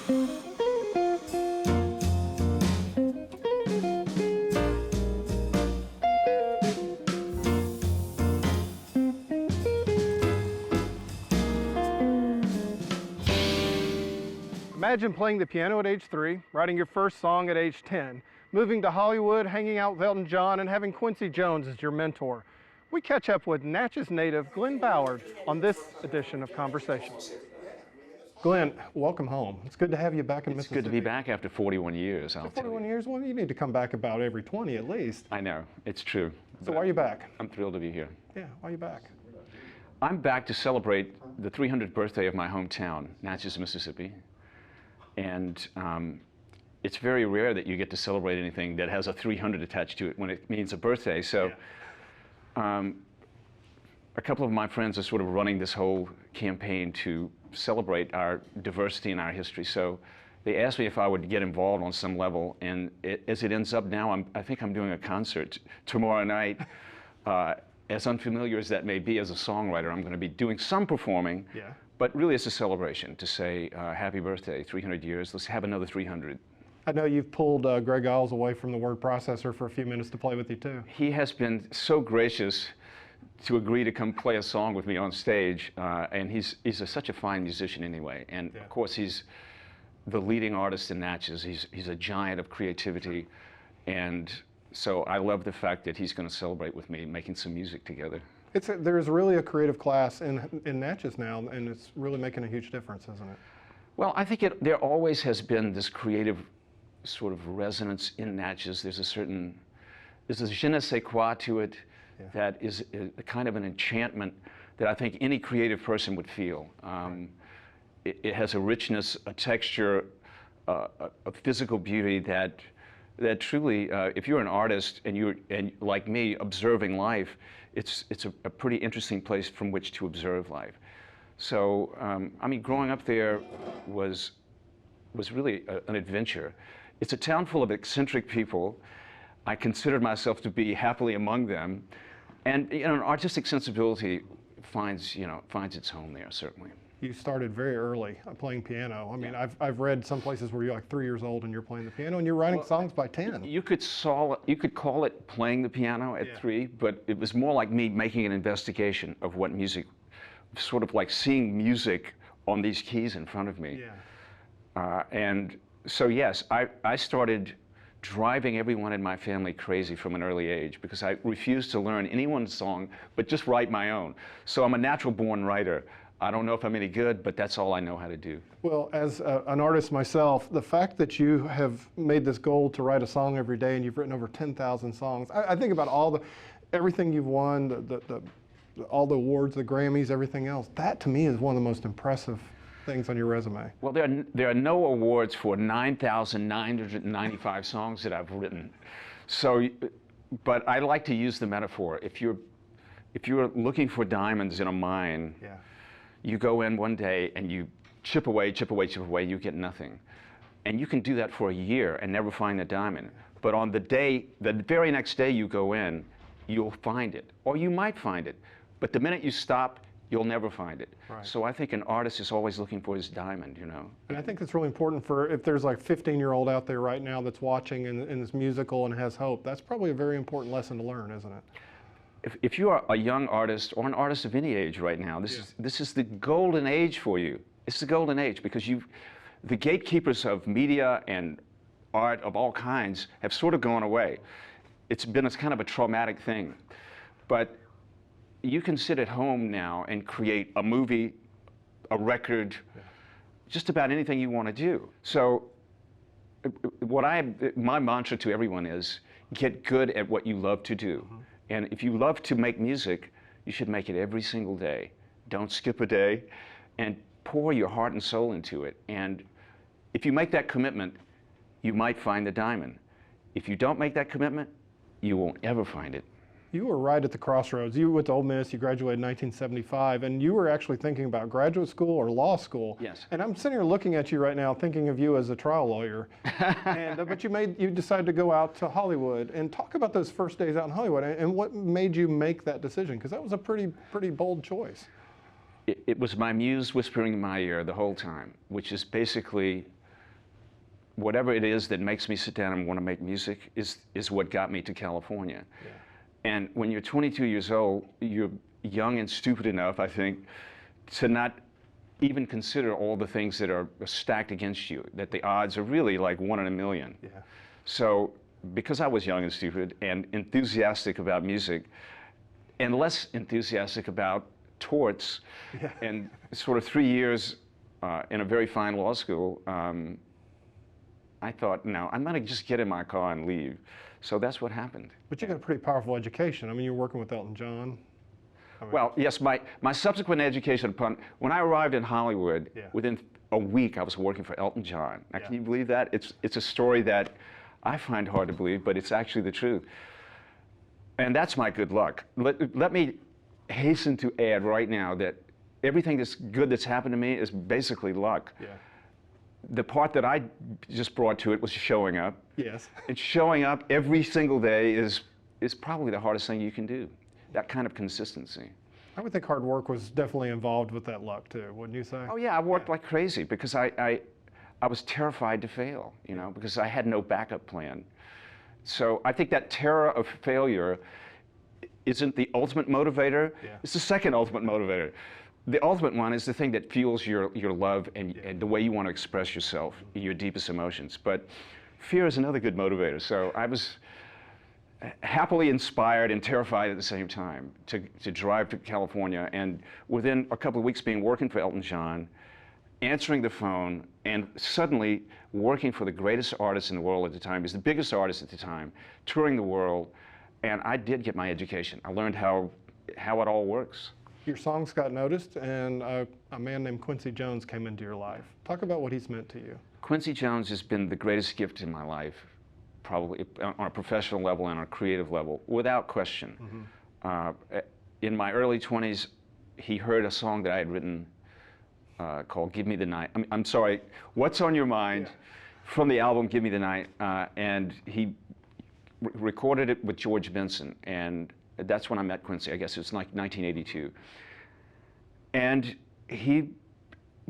Imagine playing the piano at age 3, writing your first song at age 10, moving to Hollywood, hanging out with Elton John, and having Quincy Jones as your mentor. We catch up with Natchez native Glenn Ballard on this edition of Conversations. Glenn, welcome home. It's good to have you back in Mississippi. It's good to be back after 41 years, I'll tell you. 41 years? Well, you need to come back about every 20 at least. I know, it's true. So why are you back? I'm thrilled to be here. Yeah, why are you back? I'm back to celebrate the 300th birthday of my hometown, Natchez, Mississippi. And it's very rare that you get to celebrate anything that has a 300 attached to it when it means a birthday. So a couple of my friends are sort of running this whole campaign to celebrate our diversity and our history. So they asked me if I would get involved on some level. And as it ends up now, I think I'm doing a concert tomorrow night. As unfamiliar as that may be as a songwriter, I'm going to be doing some performing. Yeah. But really, it's a celebration to say, happy birthday, 300 years. Let's have another 300. I know you've pulled Greg Isles away from the word processor for a few minutes to play with you, too. He has been so gracious to agree to come play a song with me on stage. And he's such a fine musician anyway. And of course, he's the leading artist in Natchez. He's a giant of creativity. And so I love the fact that he's going to celebrate with me, making some music together. There's really a creative class in Natchez now, and it's really making a huge difference, isn't it? Well, I think there always has been this creative sort of resonance in Natchez. There's a je ne sais quoi to it that is a kind of an enchantment that I think any creative person would feel. It has a richness, a texture, a physical beauty that truly, if you're an artist and like me, observing life, it's a pretty interesting place from which to observe life. So, I mean, growing up there was really an adventure. It's a town full of eccentric people. I considered myself to be happily among them, and an artistic sensibility finds its home there, certainly. You started very early playing piano. I mean, I've read some places where you're like 3 years old and you're playing the piano and you're writing songs by 10. You could call it playing the piano at 3, but it was more like me making an investigation of what music, sort of like seeing music on these keys in front of me. Yeah. And so yes, I started driving everyone in my family crazy from an early age because I refused to learn anyone's song, but just write my own. So I'm a natural born writer. I don't know if I'm any good, but that's all I know how to do. Well, as an artist myself, the fact that you have made this goal to write a song every day and you've written over 10,000 songs, I think about everything you've won, all the awards, the Grammys, everything else. That to me is one of the most impressive things on your resume. Well, there are no awards for 9,995 songs that I've written. So, but I like to use the metaphor. If you're looking for diamonds in a mine, you go in one day and you chip away, you get nothing. And you can do that for a year and never find a diamond. But on the very next day you go in, you'll find it. Or you might find it. But the minute you stop, you'll never find it. Right. So I think an artist is always looking for his diamond, you know. And I think it's really important if there's like a 15-year-old out there right now that's watching and is musical and has hope, that's probably a very important lesson to learn, isn't it? If you are a young artist or an artist of any age right now, this is the golden age for you. It's the golden age because the gatekeepers of media and art of all kinds have sort of gone away. It's been kind of a traumatic thing. But you can sit at home now and create a movie, a record, just about anything you want to do. So my mantra to everyone is get good at what you love to do. And if you love to make music, you should make it every single day. Don't skip a day, and pour your heart and soul into it. And if you make that commitment, you might find the diamond. If you don't make that commitment, you won't ever find it. You were right at the crossroads. You went to Ole Miss, you graduated in 1975, and you were actually thinking about graduate school or law school. Yes. And I'm sitting here looking at you right now, thinking of you as a trial lawyer. But you decided to go out to Hollywood. And talk about those first days out in Hollywood and what made you make that decision, because that was a pretty bold choice. It was my muse whispering in my ear the whole time, which is basically, whatever it is that makes me sit down and want to make music is what got me to California. Yeah. And when you're 22 years old, you're young and stupid enough, I think, to not even consider all the things that are stacked against you, that the odds are really like 1 in a million. Yeah. So because I was young and stupid and enthusiastic about music and less enthusiastic about torts, Yeah. and sort of 3 years in a very fine law school, I thought, no, I'm going to just get in my car and leave. So that's what happened. But you got a pretty powerful education. I mean, you're working with Elton John. I mean, Well, yes, my subsequent education when I arrived in Hollywood, Yeah. within a week I was working for Elton John. Now, Yeah. can you believe that? It's a story that I find hard to believe, but it's actually the truth. And that's my good luck. Let me hasten to add right now that everything that's good that's happened to me is basically luck. Yeah. The part that I just brought to it was showing up. Yes. And showing up every single day is probably the hardest thing you can do. That kind of consistency. I would think hard work was definitely involved with that luck too, wouldn't you say? Oh yeah, I worked like crazy because I was terrified to fail, you know, because I had no backup plan. So I think that terror of failure isn't the ultimate motivator. Yeah. It's the second ultimate motivator. The ultimate one is the thing that fuels your love and the way you want to express yourself, your deepest emotions. But fear is another good motivator. So I was happily inspired and terrified at the same time to drive to California. And within a couple of weeks working for Elton John, answering the phone, and suddenly working for the greatest artist in the world at the time. He was the biggest artist at the time, touring the world. And I did get my education. I learned how it all works. Your songs got noticed, and a man named Quincy Jones came into your life. Talk about what he's meant to you. Quincy Jones has been the greatest gift in my life, probably on a professional level and on a creative level, without question. In my early 20s, he heard a song that I had written called Give Me the Night. I'm sorry, What's on Your Mind, from the album Give Me the Night, and he recorded it with George Benson, and that's when I met Quincy. I guess it was like 1982. And he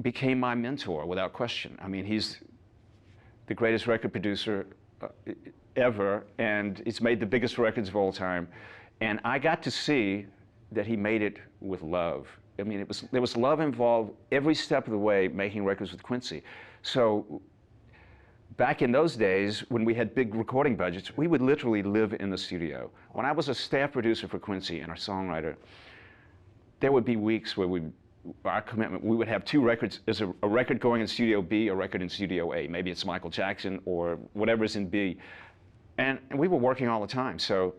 became my mentor without question. I mean, he's the greatest record producer ever, and he's made the biggest records of all time. And I got to see that he made it with love. I mean, there was love involved every step of the way making records with Quincy. So back in those days, when we had big recording budgets, we would literally live in the studio. When I was a staff producer for Quincy and our songwriter, there would be weeks where our commitment, we would have 2 records. There's a record going in Studio B, a record in Studio A. Maybe it's Michael Jackson or whatever's in B. And we were working all the time. So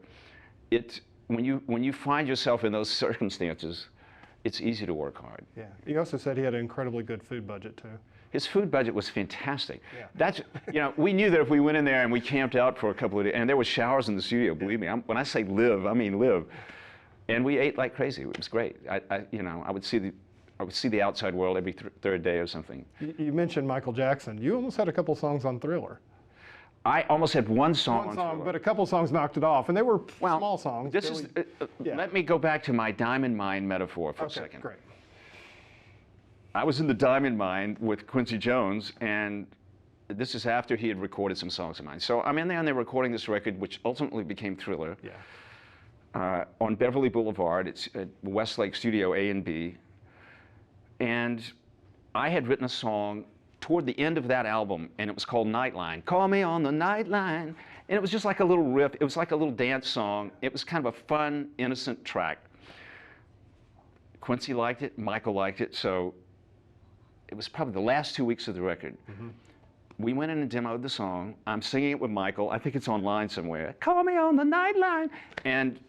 when you find yourself in those circumstances, it's easy to work hard. Yeah. You also said he had an incredibly good food budget too. His food budget was fantastic. Yeah. That's, you know, we knew that if we went in there and we camped out for a couple of days, and there were showers in the studio, believe me. When I say live, I mean live. And we ate like crazy. It was great. I would see the outside world every third day or something. You mentioned Michael Jackson. You almost had a couple songs on Thriller. I almost had one song on Thriller. But a couple songs knocked it off, and they were small songs. Let me go back to my diamond mine metaphor for a second. Great. I was in the diamond mine with Quincy Jones, and this is after he had recorded some songs of mine. So I'm in there, and they're recording this record, which ultimately became Thriller, on Beverly Boulevard. It's at Westlake Studio A and B. And I had written a song toward the end of that album, and it was called Nightline. Call me on the Nightline. And it was just like a little riff. It was like a little dance song. It was kind of a fun, innocent track. Quincy liked it, Michael liked it, so it was probably the last 2 weeks of the record. We went in and demoed the song. I'm singing it with Michael. I think it's online somewhere. Call me on the Nightline. And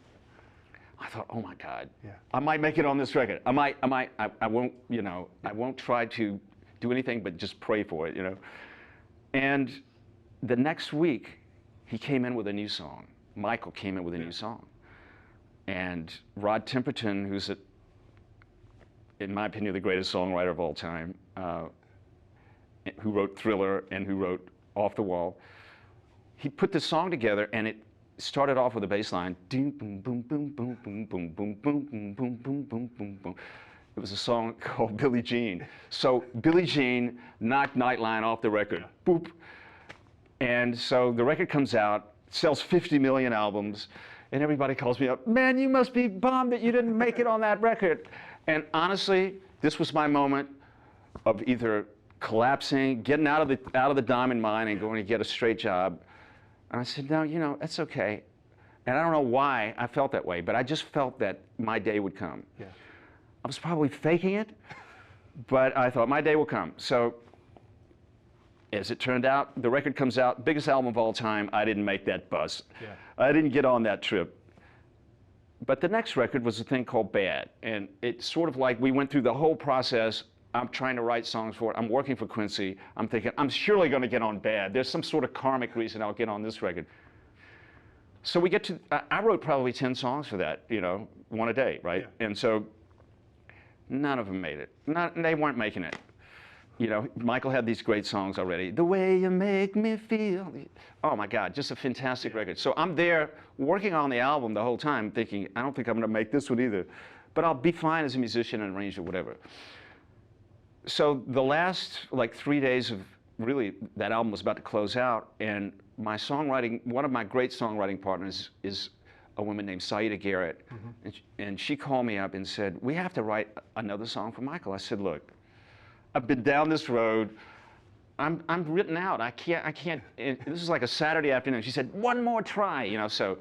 I thought, oh my God, I might make it on this record. I won't, you know, I won't try to do anything but just pray for it, you know. And the next week, he came in with a new song. Michael came in with a new song. And Rod Temperton, who's, in my opinion, the greatest songwriter of all time, who wrote Thriller and who wrote Off the Wall, he put this song together, and it started off with a bass line. Boom, boom, boom, boom, boom, boom, boom, boom, boom, boom, boom, boom, boom, boom. It was a song called Billie Jean. So Billie Jean knocked Nightline off the record. Boop. And so the record comes out, sells 50 million albums, and everybody calls me up, man, you must be bummed that you didn't make it on that record. And honestly, this was my moment of either collapsing, getting out of the diamond mine and going to get a straight job. And I said, no, you know, that's okay. And I don't know why I felt that way, but I just felt that my day would come. Yeah. I was probably faking it, but I thought my day will come. So as it turned out, the record comes out, biggest album of all time. I didn't make that bus. Yeah. I didn't get on that trip. But the next record was a thing called Bad. And it's sort of like we went through the whole process. I'm trying to write songs for it. I'm working for Quincy. I'm thinking, I'm surely going to get on Bad. There's some sort of karmic reason I'll get on this record. So we get to, I wrote probably 10 songs for that, you know, one a day, right? Yeah. And so none of them made it. They weren't making it. You know, Michael had these great songs already. The Way You Make Me Feel. Oh my God, just a fantastic record. So I'm there working on the album the whole time thinking, I don't think I'm gonna make this one either, but I'll be fine as a musician and arranger, whatever. So the last like 3 days of really, that album was about to close out, and my songwriting, one of my great songwriting partners is a woman named Saida Garrett, and she called me up and said, we have to write another song for Michael. I said, look, I've been down this road. I'm written out. I can't. This is like a Saturday afternoon. She said, one more try, you know. So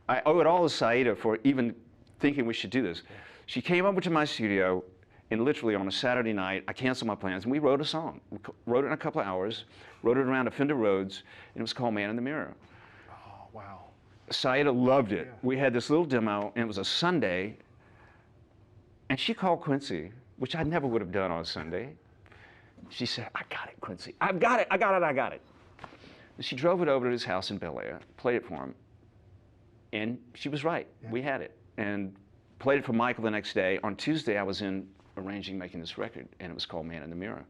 I owe it all to Saida for even thinking we should do this. Yeah. She came over to my studio, and literally on a Saturday night, I canceled my plans, and we wrote a song. We wrote it in a couple of hours, wrote it around a Fender Rhodes, and it was called Man in the Mirror. Oh, wow. Saida loved it. Yeah. We had this little demo, and it was a Sunday, and she called Quincy, which I never would have done on a Sunday. She said, I got it, Quincy. I've got it, I got it, I got it. And she drove it over to his house in Bel Air, played it for him, and she was right. Yeah. We had it. And played it for Michael the next day. On Tuesday, I was in arranging, making this record, and it was called Man in the Mirror.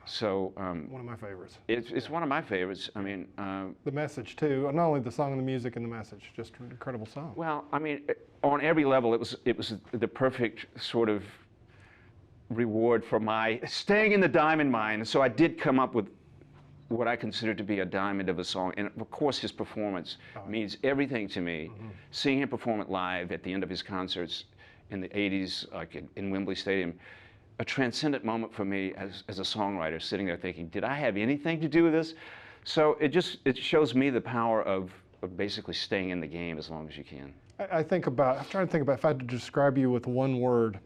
So one of my favorites. It's one of my favorites. I mean, the message too. Not only the song and the music and the message, just an incredible song. Well, I mean, on every level, it was the perfect sort of reward for my staying in the diamond mine. So I did come up with what I consider to be a diamond of a song, and of course, his performance means everything to me. Seeing him perform it live at the end of his concerts in the '80s, like in Wembley Stadium. A transcendent moment for me as a songwriter, sitting there thinking, did I have anything to do with this? So it shows me the power of basically staying in the game as long as you can. I'm trying to think about if I had to describe you with one word,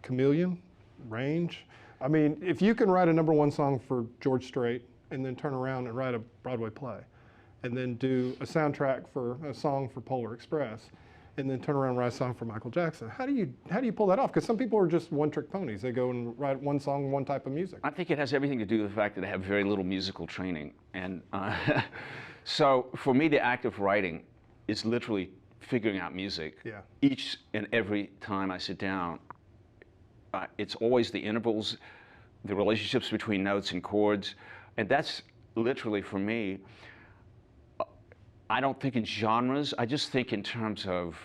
chameleon, range. I mean, if you can write a #1 song for George Strait and then turn around and write a Broadway play, and then do a soundtrack for a song for Polar Express, and then turn around and write a song for Michael Jackson. How do you pull that off? Because some people are just one-trick ponies. They go and write one song, one type of music. I think it has everything to do with the fact that I have very little musical training. And so for me, the act of writing is literally figuring out music. Yeah. Each and every time I sit down, it's always the intervals, the relationships between notes and chords. And that's literally, for me, I don't think in genres, I just think in terms of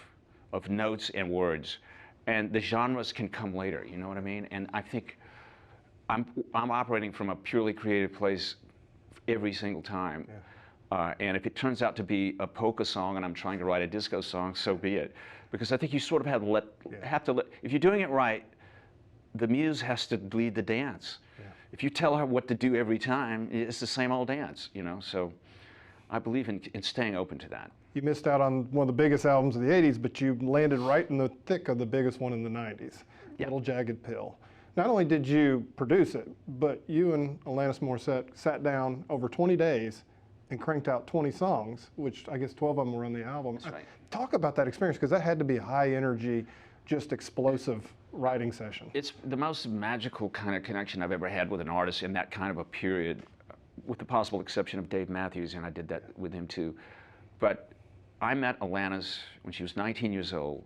notes and words. And the genres can come later, you know what I mean? And I think I'm operating from a purely creative place every single time. Yeah. And if it turns out to be a polka song and I'm trying to write a disco song, so be it. Because I think you sort of have to let, if you're doing it right, the muse has to lead the dance. Yeah. If you tell her what to do every time, it's the same old dance, you know? So I believe in staying open to that. You missed out on one of the biggest albums of the '80s, but you landed right in the thick of the biggest one in the '90s, yeah. Little Jagged Pill. Not only did you produce it, but you and Alanis Morissette sat down over 20 days and cranked out 20 songs, which I guess 12 of them were on the album. That's right. Talk about that experience, because that had to be a high energy, just explosive writing session. It's the most magical kind of connection I've ever had with an artist in that kind of a period, with the possible exception of Dave Matthews, and I did that with him too. But I met Alanis when she was 19 years old.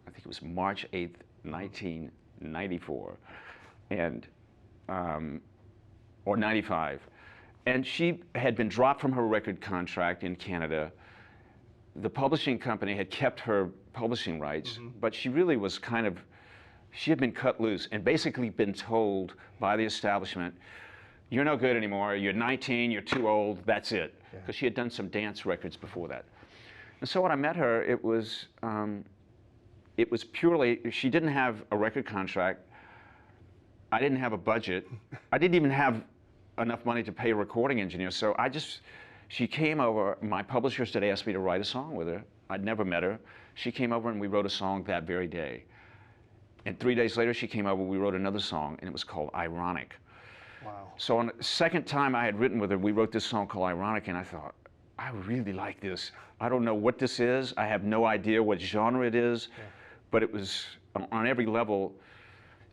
I think it was March 8th, 1994, and or 95. And she had been dropped from her record contract in Canada. The publishing company had kept her publishing rights, but she really was she had been cut loose and basically been told by the establishment, you're no good anymore, you're 19, you're too old, that's it. because she had done some dance records before that. And so when I met her, it was purely, she didn't have a record contract. I didn't have a budget. I didn't even have enough money to pay a recording engineer. So she came over, my publishers had asked me to write a song with her. I'd never met her. She came over and we wrote a song that very day. And 3 days later, she came over, we wrote another song, and it was called Ironic. Wow. So on the second time I had written with her, we wrote this song called Ironic, and I thought, I really like this. I don't know what this is. I have no idea what genre it is, but it was, on every level,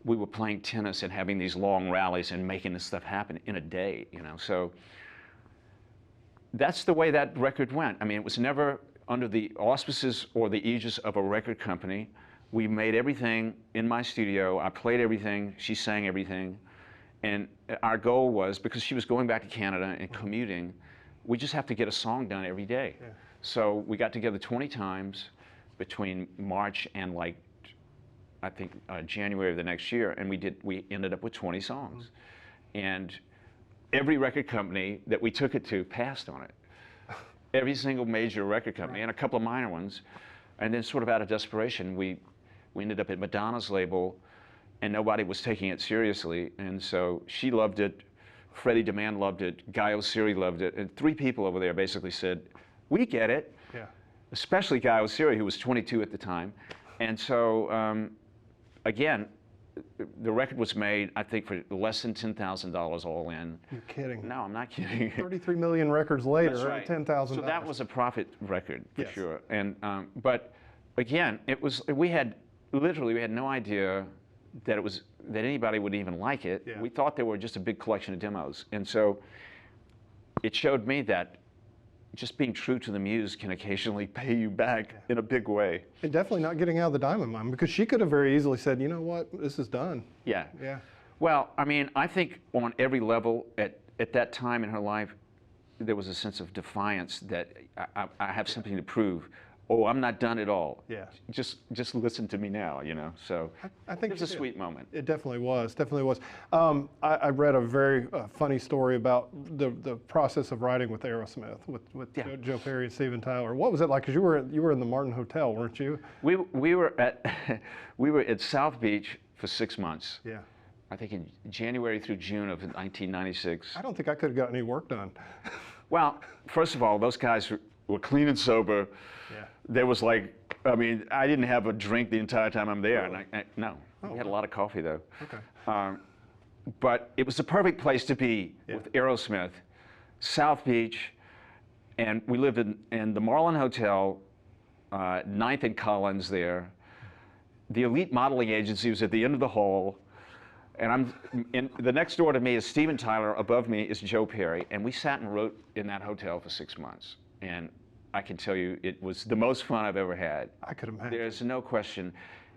we were playing tennis and having these long rallies and making this stuff happen in a day, you know. So that's the way that record went. I mean, it was never under the auspices or the aegis of a record company. We made everything in my studio. I played everything. She sang everything. And our goal was, because she was going back to Canada and commuting, we just have to get a song done every day. Yeah. So we got together 20 times between March and like, I think January of the next year, and we ended up with 20 songs. And every record company that we took it to passed on it. Every single major record company, and a couple of minor ones. And then sort of out of desperation, we ended up at Madonna's label, and nobody was taking it seriously. And so she loved it, Freddie DeMann loved it, Guy Oseary loved it, and 3 people over there basically said, we get it. Yeah. Especially Guy Oseary, who was 22 at the time. And so, again, the record was made, I think, for less than $10,000 all in. You're kidding. No, I'm not kidding. 33 million records later, that's right. $10,000. So that was a profit record, for sure. And, but again, we had no idea that anybody would even like it. Yeah. We thought they were just a big collection of demos. And so it showed me that just being true to the muse can occasionally pay you back in a big way. And definitely not getting out of the diamond mine, because she could have very easily said, you know what, this is done. Yeah. Yeah. Well, I mean, I think on every level at that time in her life, there was a sense of defiance that I have something to prove. Oh, I'm not done at all. Yeah. Just listen to me now, you know. So I think it was a sweet moment. It definitely was. Definitely was. I read a very funny story about the process of writing with Aerosmith with Joe Perry and Steven Tyler. What was it like? Because you were in the Martin Hotel, weren't you? We were at South Beach for 6 months. Yeah. I think in January through June of 1996. I don't think I could have gotten any work done. Well, first of all, those guys were clean and sober. Yeah. There was like, I mean, I didn't have a drink the entire time I'm there. Really? And no, we had a lot of coffee though. Okay. But it was the perfect place to be with Aerosmith, South Beach, and we lived in the Marlin Hotel, 9th and Collins there. The Elite Modeling Agency was at the end of the hall, and the next door to me is Steven Tyler, above me is Joe Perry, and we sat and wrote in that hotel for 6 months. And I can tell you, it was the most fun I've ever had. I could imagine. There's no question.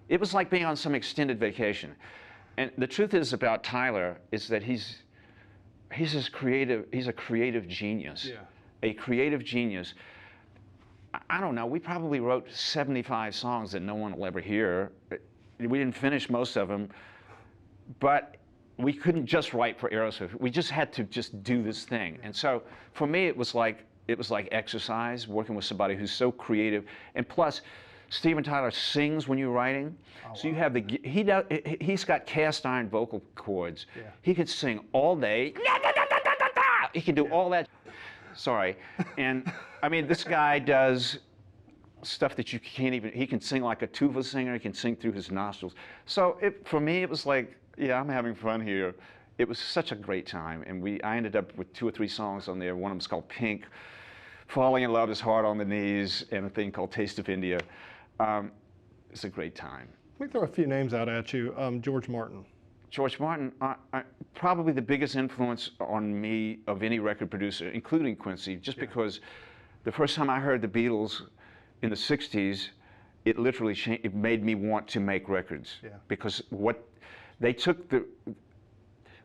It was like being on some extended vacation. And the truth is about Tyler is that he's a creative genius. Yeah. A creative genius. I don't know, we probably wrote 75 songs that no one will ever hear. We didn't finish most of them, but we couldn't just write for Aerosmith. We just had to just do this thing. And so for me, it was like exercise, working with somebody who's so creative. And plus, Steven Tyler sings when you're writing. Oh, so you have he's got cast iron vocal cords. Yeah. He could sing all day. He can do all that. Sorry. And I mean, this guy does stuff that you can't even, he can sing like a tuba singer. He can sing through his nostrils. So for me, it was like, yeah, I'm having fun here. It was such a great time. And I ended up with 2 or 3 songs on there. One of them's called Pink. Falling in Love is Hard on the Knees, and a thing called Taste of India. It's a great time. Let me throw a few names out at you. George Martin. George Martin, probably the biggest influence on me of any record producer, including Quincy, just because the first time I heard the Beatles in the 60s, it literally changed, it made me want to make records. Yeah. Because they took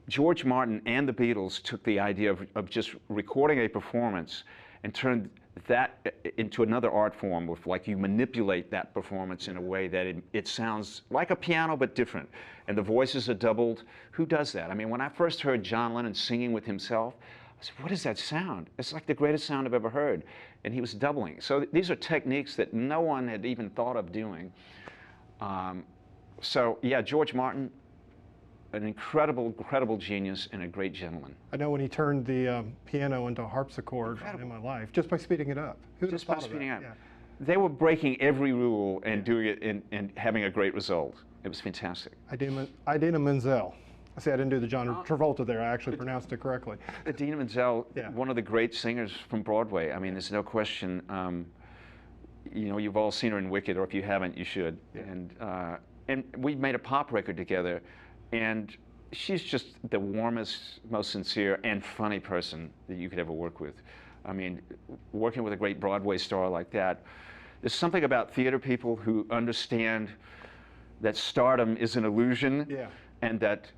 George Martin and the Beatles took the idea of just recording a performance and turned that into another art form with, like, you manipulate that performance in a way that it sounds like a piano but different, and the voices are doubled. Who does that? I mean, when I first heard John Lennon singing with himself, I I said, what is that sound? It's like the greatest sound I've ever heard. And he was doubling. So these are techniques that no one had even thought of doing. So yeah, George Martin, an incredible genius and a great gentleman. I know when he turned the piano into a harpsichord in my life, just by speeding it up. Just by speeding up. Yeah. They were breaking every rule and doing it and having a great result. It was fantastic. Idina Menzel. I say I didn't do the John Travolta there. I actually pronounced it correctly. Idina Menzel, one of the great singers from Broadway. I mean, there's no question. You know, you've all seen her in Wicked, or if you haven't, you should. Yeah. And we made a pop record together, and she's just the warmest, most sincere, and funny person that you could ever work with. I mean, working with a great Broadway star like that, there's something about theater people who understand that stardom is an illusion, and that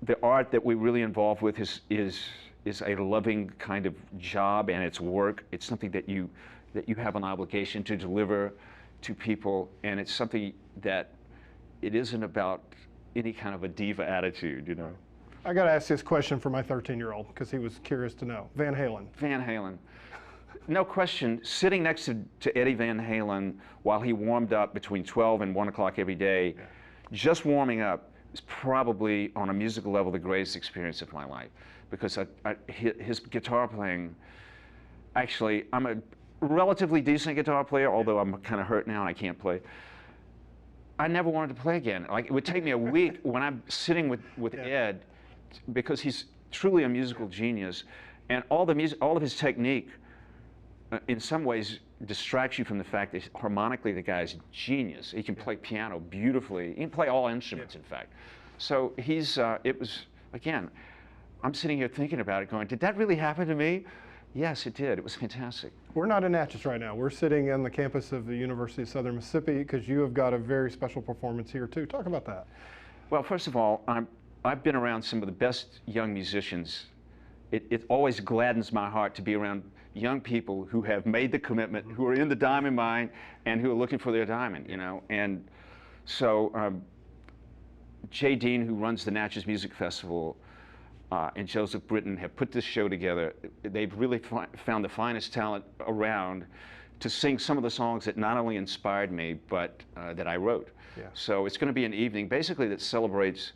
the art that we're really involved with is a loving kind of job, and it's work. It's something that you have an obligation to deliver to people, and it's something that it isn't about any kind of a diva attitude, you know. I got to ask this question for my 13-year-old because he was curious to know. Van Halen. Van Halen. No question, sitting next to Eddie Van Halen while he warmed up between 12 and 1 o'clock every day, just warming up, is probably, on a musical level, the greatest experience of my life. Because his guitar playing, actually, I'm a relatively decent guitar player, although I'm kind of hurt now and I can't play. I never wanted to play again. Like, it would take me a week when I'm sitting with Ed, because he's truly a musical genius, and all of his technique, in some ways, distracts you from the fact that harmonically the guy's genius. He can play piano beautifully. He can play all instruments, in fact. So it was, again, I'm sitting here thinking about it going, did that really happen to me? Yes, it did. It was fantastic. We're not in Natchez right now. We're sitting on the campus of the University of Southern Mississippi because you have got a very special performance here too. Talk about that. Well, first of all, I've been around some of the best young musicians. It always gladdens my heart to be around young people who have made the commitment, who are in the diamond mine, and who are looking for their diamond, you know. And so Jay Dean, who runs the Natchez Music Festival, and Joseph Britton have put this show together. They've really found the finest talent around to sing some of the songs that not only inspired me, but that I wrote. Yeah. So it's going to be an evening basically that celebrates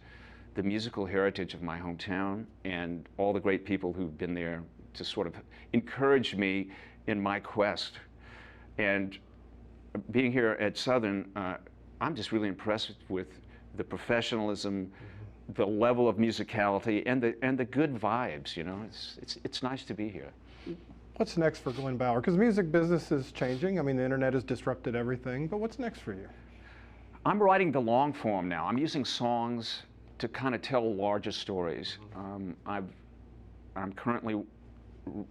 the musical heritage of my hometown and all the great people who've been there to sort of encourage me in my quest. And being here at Southern, I'm just really impressed with the professionalism, the level of musicality, and the good vibes. You know, it's nice to be here. What's next for Glenn Ballard? Because music business is changing. I mean, the internet has disrupted everything. But what's next for you? I'm writing the long form now. I'm using songs to kind of tell larger stories. I'm currently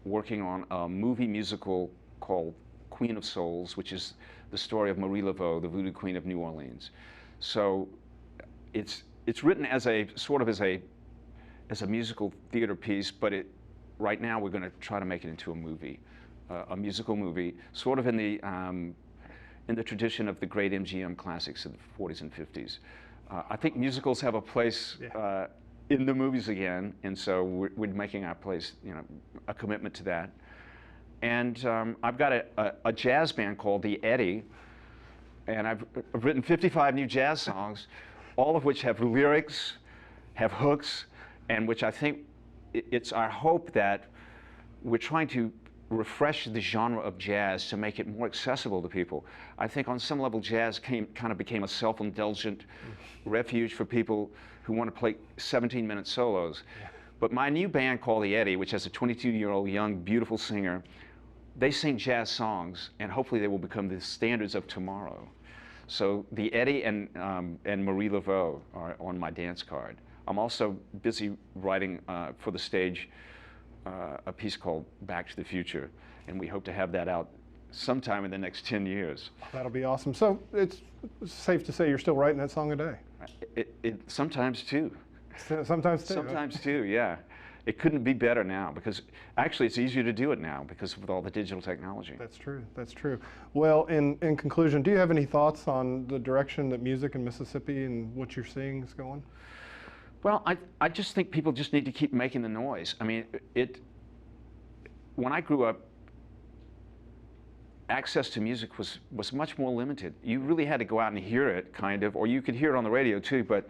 working on a movie musical called Queen of Souls, which is the story of Marie Laveau, the Voodoo Queen of New Orleans. So it's written as a sort of as a musical theater piece, but right now we're going to try to make it into a movie, a musical movie, sort of in the tradition of the great MGM classics of the 40s and 50s. I think musicals have a place in the movies again, and so we're making our place, you know, a commitment to that. And I've got a jazz band called the Eddie, and I've written 55 new jazz songs, all of which have lyrics, have hooks, and which I think it's our hope that we're trying to refresh the genre of jazz to make it more accessible to people. I think on some level jazz kind of became a self-indulgent refuge for people who want to play 17-minute solos. Yeah. But my new band called the Eddie, which has a 22-year-old young, beautiful singer, they sing jazz songs, and hopefully they will become the standards of tomorrow. So the Eddie and Marie Laveau are on my dance card. I'm also busy writing for the stage a piece called Back to the Future, and we hope to have that out sometime in the next 10 years. That'll be awesome. So it's safe to say you're still writing that song a day? Sometimes too. Sometimes too? Sometimes too, yeah. It couldn't be better now, because actually it's easier to do it now because with all the digital technology. That's true, that's true. Well, in conclusion, do you have any thoughts on the direction that music in Mississippi and what you're seeing is going? Well, I just think people just need to keep making the noise. I mean, when I grew up, access to music was much more limited. You really had to go out and hear it, kind of, or you could hear it on the radio too, but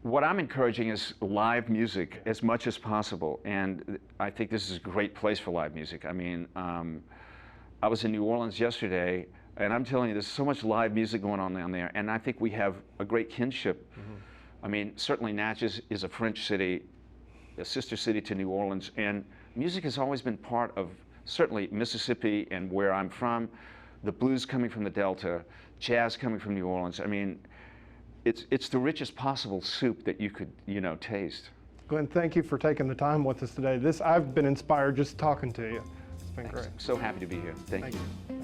what I'm encouraging is live music as much as possible, and I think this is a great place for live music. I mean, I was in New Orleans yesterday, and I'm telling you, there's so much live music going on down there, and I think we have a great kinship. I mean, certainly Natchez is a French city, a sister city to New Orleans, and music has always been part of certainly Mississippi and where I'm from, the blues coming from the Delta, jazz coming from New Orleans. I mean, it's the richest possible soup that you could, you know, taste. Glenn, thank you for taking the time with us today. I've been inspired just talking to you. It's been Thanks. great. I'm so happy to be here. Thank you.